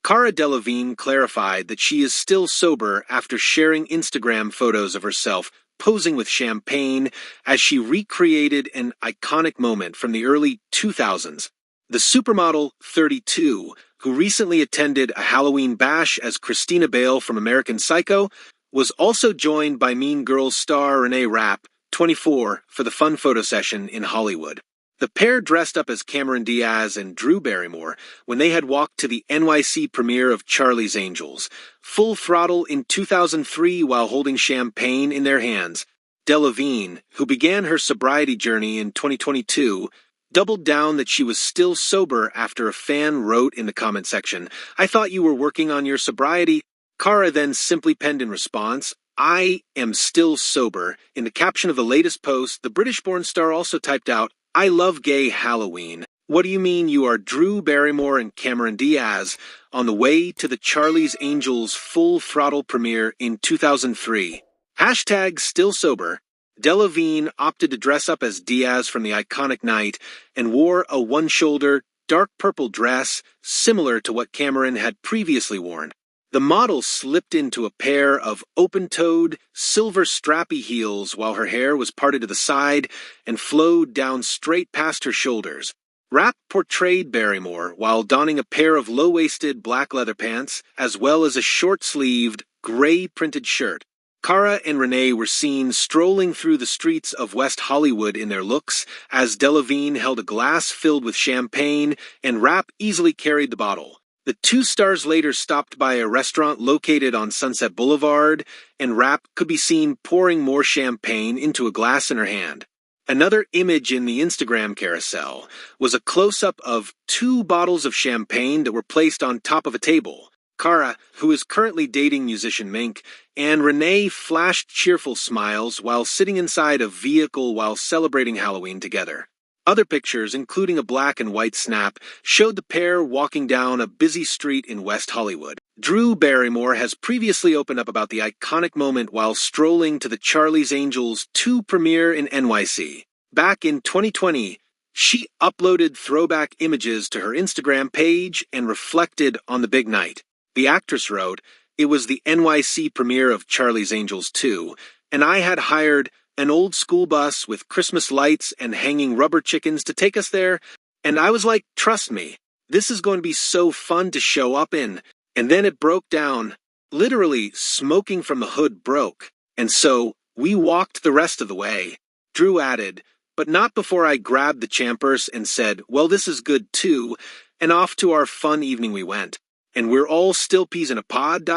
Cara Delevingne clarified that she is still sober after sharing Instagram photos of herself posing with champagne as she recreated an iconic moment from the early 2000s. The supermodel 32, who recently attended a Halloween bash as Christina Bale from American Psycho, was also joined by Mean Girls star Renee Rapp, 24, for the fun photo session in Hollywood. The pair dressed up as Cameron Diaz and Drew Barrymore when they had walked to the NYC premiere of Charlie's Angels, full throttle in 2003 while holding champagne in their hands. Delevingne, who began her sobriety journey in 2022, doubled down that she was still sober after a fan wrote in the comment section, "I thought you were working on your sobriety." Cara then simply penned in response, "I am still sober." In the caption of the latest post, the British-born star also typed out, "I love gay Halloween. What do you mean you are Drew Barrymore and Cameron Diaz on the way to the Charlie's Angels full throttle premiere in 2003? Hashtag still sober." Delevingne opted to dress up as Diaz from the iconic night and wore a one-shoulder, dark purple dress similar to what Cameron had previously worn. The model slipped into a pair of open-toed, silver strappy heels while her hair was parted to the side and flowed down straight past her shoulders. Rapp portrayed Barrymore while donning a pair of low-waisted black leather pants as well as a short-sleeved, gray-printed shirt. Cara and Renee were seen strolling through the streets of West Hollywood in their looks as Delevingne held a glass filled with champagne and Rapp easily carried the bottle. The two stars later stopped by a restaurant located on Sunset Boulevard, and Rapp could be seen pouring more champagne into a glass in her hand. Another image in the Instagram carousel was a close-up of 2 bottles of champagne that were placed on top of a table. Cara, who is currently dating musician Mink, and Renee flashed cheerful smiles while sitting inside a vehicle while celebrating Halloween together. Other pictures, including a black and white snap, showed the pair walking down a busy street in West Hollywood. Drew Barrymore has previously opened up about the iconic moment while strolling to the Charlie's Angels 2 premiere in NYC. Back in 2020, she uploaded throwback images to her Instagram page and reflected on the big night. The actress wrote, "It was the NYC premiere of Charlie's Angels 2, and I had hired an old school bus with Christmas lights and hanging rubber chickens to take us there, and I was like, trust me, this is going to be so fun to show up in. And then it broke down. Literally, smoking from the hood broke. And so, we walked the rest of the way." Drew added, "But not before I grabbed the champers and said, well, this is good too, and off to our fun evening we went. And we're all still peas in a pod,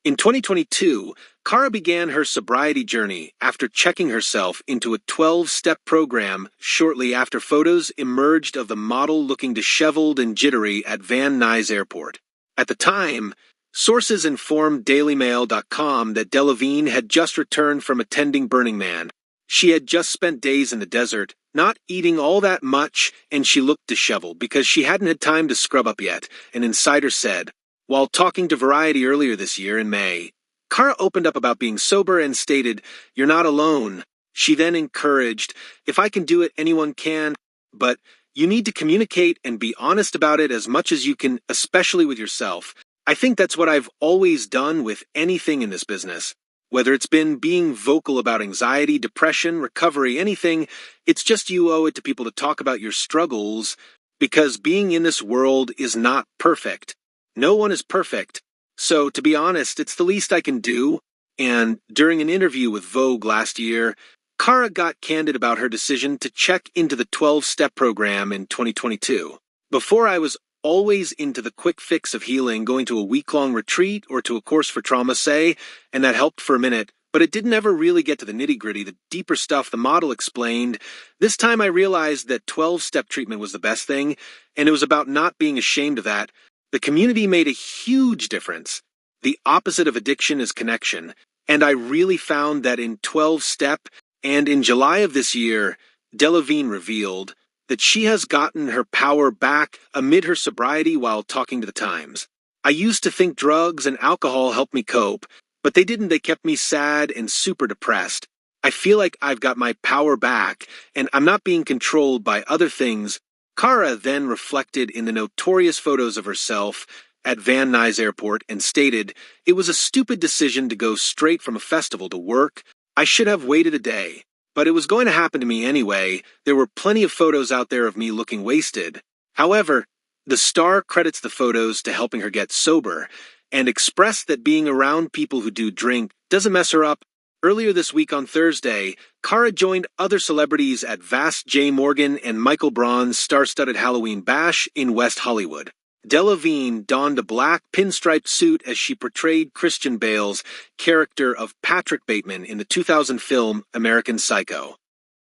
In 2022, Cara began her sobriety journey after checking herself into a 12-step program shortly after photos emerged of the model looking disheveled and jittery at Van Nuys Airport. At the time, sources informed DailyMail.com that Delevingne had just returned from attending Burning Man. She had just spent days in the desert, not eating all that much, and she looked disheveled because she hadn't had time to scrub up yet, an insider said. While talking to Variety earlier this year in May, Cara opened up about being sober and stated, "You're not alone." She then encouraged, "If I can do it, anyone can, but you need to communicate and be honest about it as much as you can, especially with yourself. I think that's what I've always done with anything in this business. Whether it's been being vocal about anxiety, depression, recovery, anything, it's just you owe it to people to talk about your struggles, because being in this world is not perfect. No one is perfect. So, to be honest, it's the least I can do." And during an interview with Vogue last year, Cara got candid about her decision to check into the 12-step program in 2022. "Before, I was always into the quick fix of healing, going to a week-long retreat or to a course for trauma, say, and that helped for a minute, but it didn't ever really get to the nitty-gritty, the deeper stuff," the model explained. "This time I realized that 12-step treatment was the best thing, and it was about not being ashamed of that. The community made a huge difference. The opposite of addiction is connection, and I really found that in 12-step, and in July of this year, Delevingne revealed that she has gotten her power back amid her sobriety while talking to the Times. "I used to think drugs and alcohol helped me cope, but they didn't. They kept me sad and super depressed. I feel like I've got my power back, and I'm not being controlled by other things." Cara then reflected in the notorious photos of herself at Van Nuys Airport and stated, "It was a stupid decision to go straight from a festival to work. I should have waited a day. But it was going to happen to me anyway. There were plenty of photos out there of me looking wasted." However, the star credits the photos to helping her get sober and expressed that being around people who do drink doesn't mess her up. Earlier this week on Thursday, Cara joined other celebrities at Vast J. Morgan and Michael Braun's star-studded Halloween bash in West Hollywood. Delevingne donned a black pinstriped suit as she portrayed Christian Bale's character of Patrick Bateman in the 2000 film American Psycho.